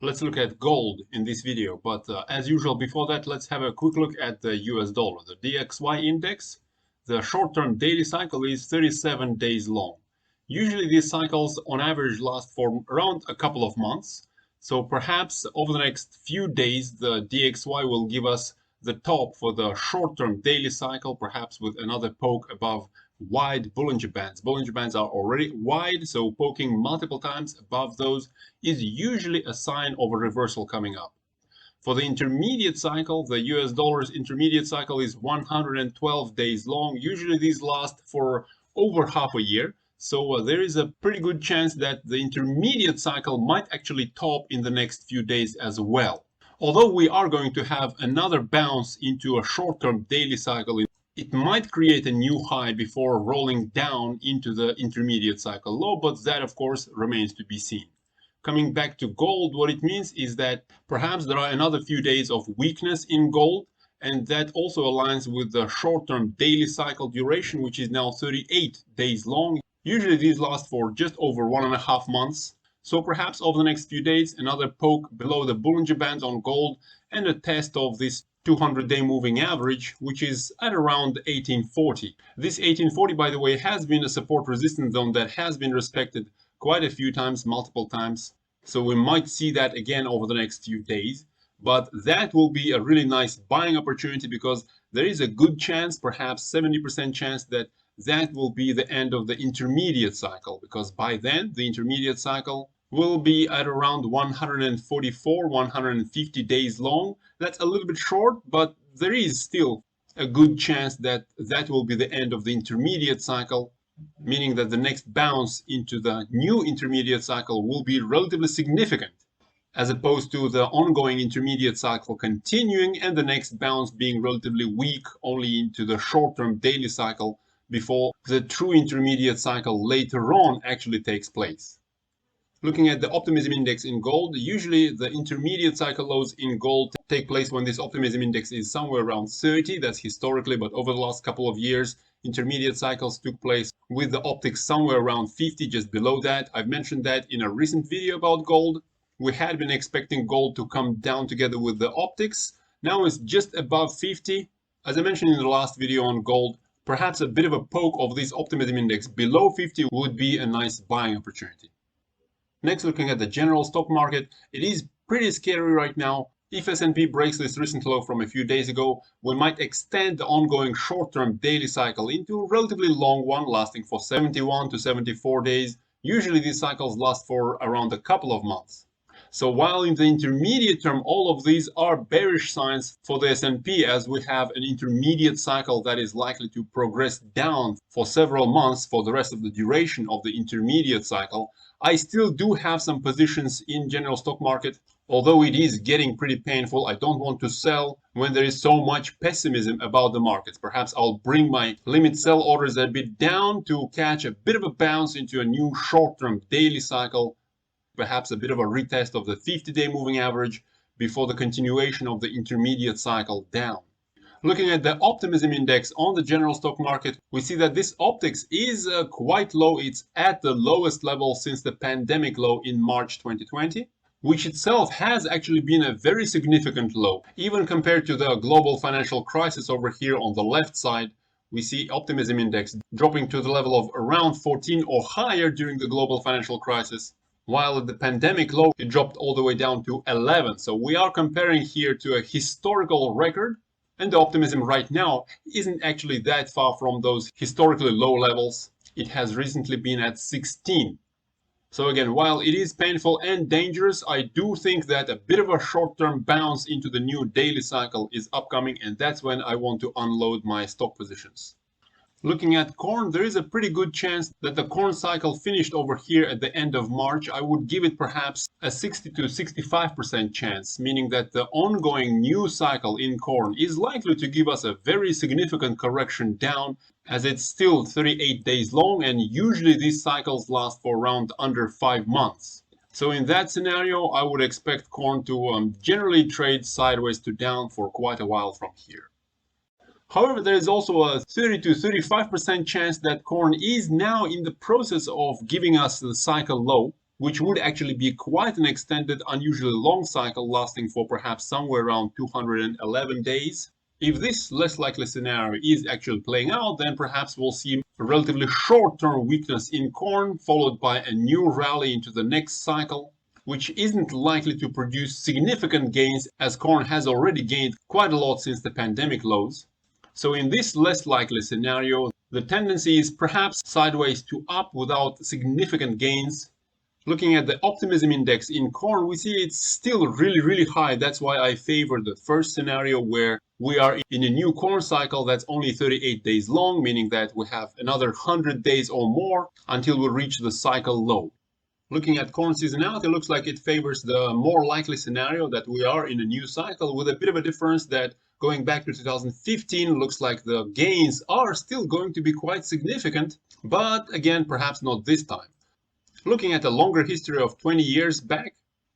Let's look at gold in this video, but as usual before that, let's have a quick look at the US dollar. The DXY index, the short-term daily cycle is 37 days long. Usually these cycles on average last for around a couple of months, so perhaps over the next few days the DXY will give us the top for the short-term daily cycle, perhaps with another poke above wide Bollinger Bands. Bollinger Bands are already wide, so poking multiple times above those is usually a sign of a reversal coming up. For the intermediate cycle, the US dollar's intermediate cycle is 112 days long. Usually these last for over half a year, so there is a pretty good chance that the intermediate cycle might actually top in the next few days as well. Although we are going to have another bounce into a short-term daily cycle, it might create a new high before rolling down into the intermediate cycle low, but that of course remains to be seen. Coming back to gold, what it means is that perhaps there are another few days of weakness in gold, and that also aligns with the short-term daily cycle duration, which is now 38 days long. Usually these last for just over 1.5 months. So perhaps over the next few days, another poke below the Bollinger Bands on gold and a test of this 200-day moving average, which is at around 1840. This 1840, by the way, has been a support resistance zone that has been respected quite a few times, multiple times. So we might see that again over the next few days. But that will be a really nice buying opportunity because there is a good chance, perhaps 70% chance, that that will be the end of the intermediate cycle, because by then the intermediate cycle will be at around 144, 150 days long. That's a little bit short, but there is still a good chance that that will be the end of the intermediate cycle, meaning that the next bounce into the new intermediate cycle will be relatively significant, as opposed to the ongoing intermediate cycle continuing and the next bounce being relatively weak only into the short-term daily cycle before the true intermediate cycle later on actually takes place. Looking at the optimism index in gold, usually the intermediate cycle lows in gold take place when this optimism index is somewhere around 30. That's historically, but over the last couple of years, intermediate cycles took place with the optics somewhere around 50, just below that. I've mentioned that in a recent video about gold. We had been expecting gold to come down together with the optics. Now it's just above 50. As I mentioned in the last video on gold, perhaps a bit of a poke of this optimism index below 50 would be a nice buying opportunity. Next, looking at the general stock market, it is pretty scary right now. If S&P breaks this recent low from a few days ago, we might extend the ongoing short-term daily cycle into a relatively long one, lasting for 71 to 74 days. Usually these cycles last for around a couple of months. So while in the intermediate term, all of these are bearish signs for the S&P, as we have an intermediate cycle that is likely to progress down for several months for the rest of the duration of the intermediate cycle, I still do have some positions in general stock market. Although it is getting pretty painful, I don't want to sell when there is so much pessimism about the markets. Perhaps I'll bring my limit sell orders a bit down to catch a bit of a bounce into a new short-term daily cycle, perhaps a bit of a retest of the 50-day moving average before the continuation of the intermediate cycle down. Looking at the optimism index on the general stock market, we see that this optics is quite low. It's at the lowest level since the pandemic low in March 2020, which itself has actually been a very significant low. Even compared to the global financial crisis over here on the left side, we see optimism index dropping to the level of around 14 or higher during the global financial crisis, while at the pandemic low it dropped all the way down to 11. So we are comparing here to a historical record, and the optimism right now isn't actually that far from those historically low levels. It has recently been at 16. So again, while it is painful and dangerous, I do think that a bit of a short-term bounce into the new daily cycle is upcoming, and that's when I want to unload my stock positions. Looking at corn, there is a pretty good chance that the corn cycle finished over here at the end of March. I would give it perhaps a 60 to 65% chance, meaning that the ongoing new cycle in corn is likely to give us a very significant correction down, as it's still 38 days long, and usually these cycles last for around under 5 months. So in that scenario, I would expect corn to generally trade sideways to down for quite a while from here. However, there is also a 30 to 35% chance that corn is now in the process of giving us the cycle low. which would actually be quite an extended, unusually long cycle lasting for perhaps somewhere around 211 days. If this less likely scenario is actually playing out, then perhaps we'll see a relatively short-term weakness in corn, followed by a new rally into the next cycle, which isn't likely to produce significant gains as corn has already gained quite a lot since the pandemic lows. So in this less likely scenario, the tendency is perhaps sideways to up without significant gains. Looking at the optimism index in corn, we see it's still really high. That's why I favor the first scenario, where we are in a new corn cycle that's only 38 days long, meaning that we have another 100 days or more until we reach the cycle low. Looking at corn seasonality, it looks like it favors the more likely scenario that we are in a new cycle, with a bit of a difference that going back to 2015 looks like the gains are still going to be quite significant, but again, perhaps not this time. Looking at a longer history of 20 years back,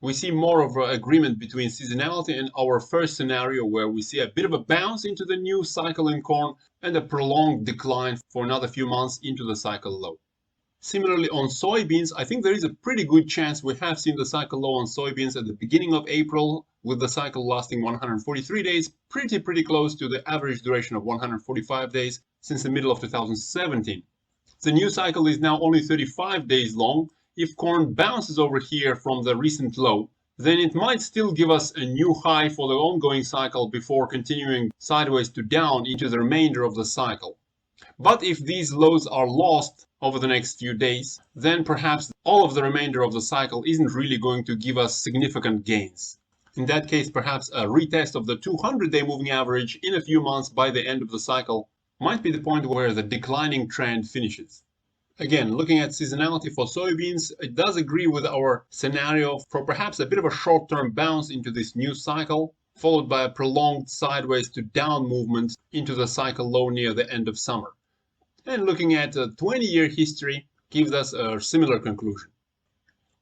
we see more of an agreement between seasonality and our first scenario, where we see a bit of a bounce into the new cycle in corn and a prolonged decline for another few months into the cycle low. Similarly, on soybeans, I think there is a pretty good chance we have seen the cycle low on soybeans at the beginning of April, with the cycle lasting 143 days, pretty close to the average duration of 145 days since the middle of 2017. The new cycle is now only 35 days long. If corn bounces over here from the recent low, then it might still give us a new high for the ongoing cycle before continuing sideways to down into the remainder of the cycle. But if these lows are lost over the next few days, then perhaps all of the remainder of the cycle isn't really going to give us significant gains. In that case, perhaps a retest of the 200-day moving average in a few months by the end of the cycle might be the point where the declining trend finishes. Again, looking at seasonality for soybeans, it does agree with our scenario for perhaps a bit of a short-term bounce into this new cycle, followed by a prolonged sideways to down movement into the cycle low near the end of summer. And looking at a 20-year history gives us a similar conclusion.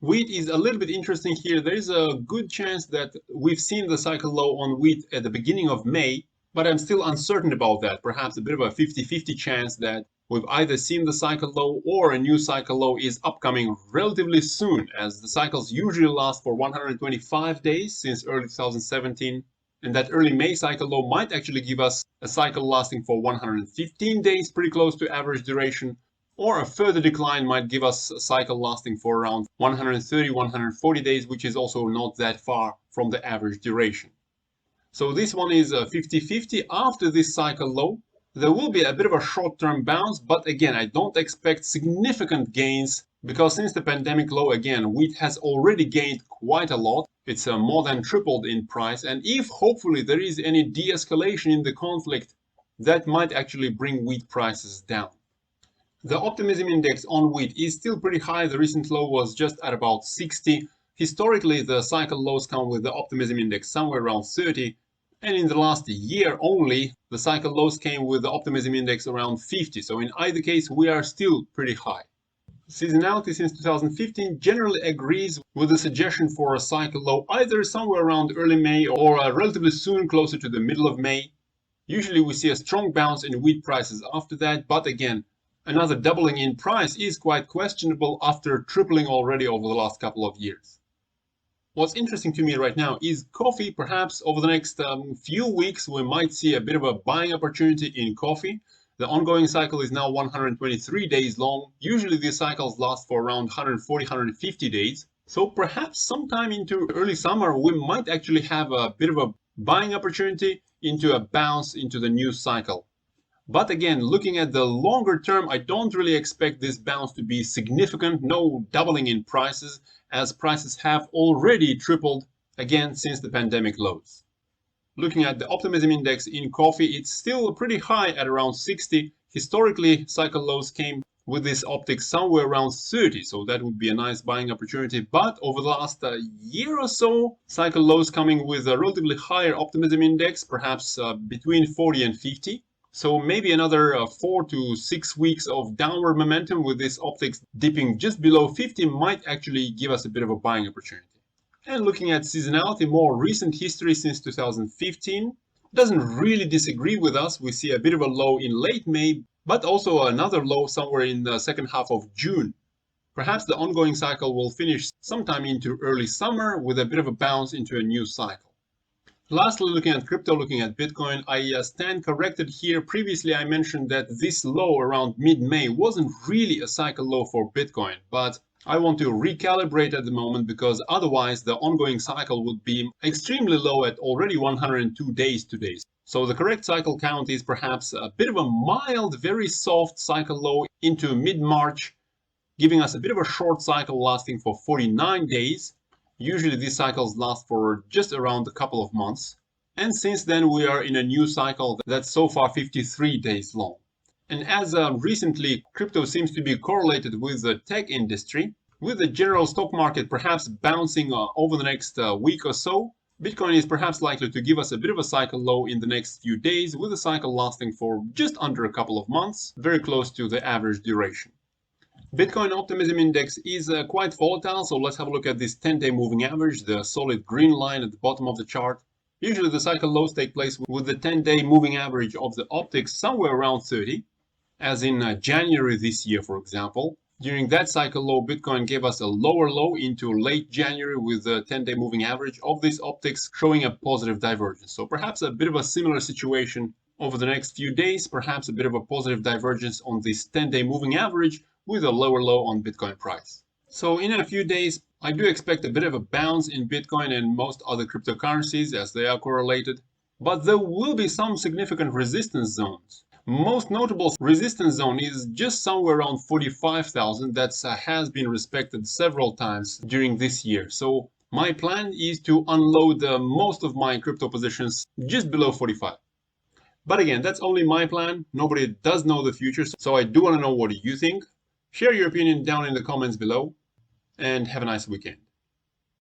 Wheat is a little bit interesting here. There is a good chance that we've seen the cycle low on wheat at the beginning of May, but I'm still uncertain about that. Perhaps a bit of a 50-50 chance that we've either seen the cycle low or a new cycle low is upcoming relatively soon, as the cycles usually last for 125 days since early 2017. And that early May cycle low might actually give us a cycle lasting for 115 days, pretty close to average duration, or a further decline might give us a cycle lasting for around 130-140 days, which is also not that far from the average duration. So this one is 50-50 after this cycle low. There will be a bit of a short-term bounce, but again, I don't expect significant gains, because since the pandemic low, again, wheat has already gained quite a lot. It's more than tripled in price, and if hopefully there is any de-escalation in the conflict, that might actually bring wheat prices down. The optimism index on wheat is still pretty high. The recent low was just at about 60. Historically, the cycle lows come with the optimism index somewhere around 30. And in the last year only, the cycle lows came with the optimism index around 50. So in either case, we are still pretty high. Seasonality since 2015 generally agrees with the suggestion for a cycle low either somewhere around early May or relatively soon, closer to the middle of May. Usually we see a strong bounce in wheat prices after that, but again, another doubling in price is quite questionable after tripling already over the last couple of years. What's interesting to me right now is coffee. Perhaps over the next few weeks we might see a bit of a buying opportunity in coffee. The ongoing cycle is now 123 days long. Usually these cycles last for around 140-150 days. So perhaps sometime into early summer we might actually have a bit of a buying opportunity into a bounce into the new cycle. But again, looking at the longer term, I don't really expect this bounce to be significant. No doubling in prices, as prices have already tripled again since the pandemic lows. Looking at the optimism index in coffee, it's still pretty high at around 60. Historically, cycle lows came with this optic somewhere around 30, so that would be a nice buying opportunity. But over the last year or so, cycle lows coming with a relatively higher optimism index, perhaps between 40 and 50. So maybe another 4 to 6 weeks of downward momentum with this optics dipping just below 50 might actually give us a bit of a buying opportunity. And looking at seasonality, more recent history since 2015 doesn't really disagree with us. We see a bit of a low in late May, but also another low somewhere in the second half of June. Perhaps the ongoing cycle will finish sometime into early summer with a bit of a bounce into a new cycle. Lastly, looking at crypto, looking at Bitcoin, I stand corrected here. Previously, I mentioned that this low around mid-May wasn't really a cycle low for Bitcoin, but I want to recalibrate at the moment because otherwise the ongoing cycle would be extremely low at already 102 days today. So the correct cycle count is perhaps a bit of a mild, very soft cycle low into mid-March, giving us a bit of a short cycle lasting for 49 days. Usually these cycles last for just around a couple of months. And since then we are in a new cycle that's so far 53 days long. And as recently crypto seems to be correlated with the tech industry, with the general stock market perhaps bouncing over the next week or so, Bitcoin is perhaps likely to give us a bit of a cycle low in the next few days, with a cycle lasting for just under a couple of months, very close to the average duration. Bitcoin Optimism Index is quite volatile, so let's have a look at this 10-day moving average, the solid green line at the bottom of the chart. Usually the cycle lows take place with the 10-day moving average of the optics somewhere around 30, as in January this year, for example. During that cycle low, Bitcoin gave us a lower low into late January with the 10-day moving average of this optics showing a positive divergence. So perhaps a bit of a similar situation over the next few days, perhaps a bit of a positive divergence on this 10-day moving average with a lower low on Bitcoin price. So in a few days, I do expect a bit of a bounce in Bitcoin and most other cryptocurrencies as they are correlated, but there will be some significant resistance zones. Most notable resistance zone is just somewhere around 45,000 that has been respected several times during this year. So my plan is to unload most of my crypto positions just below 45. But again, that's only my plan. Nobody does know the future, so I do want to know what you think. Share your opinion down in the comments below, and have a nice weekend.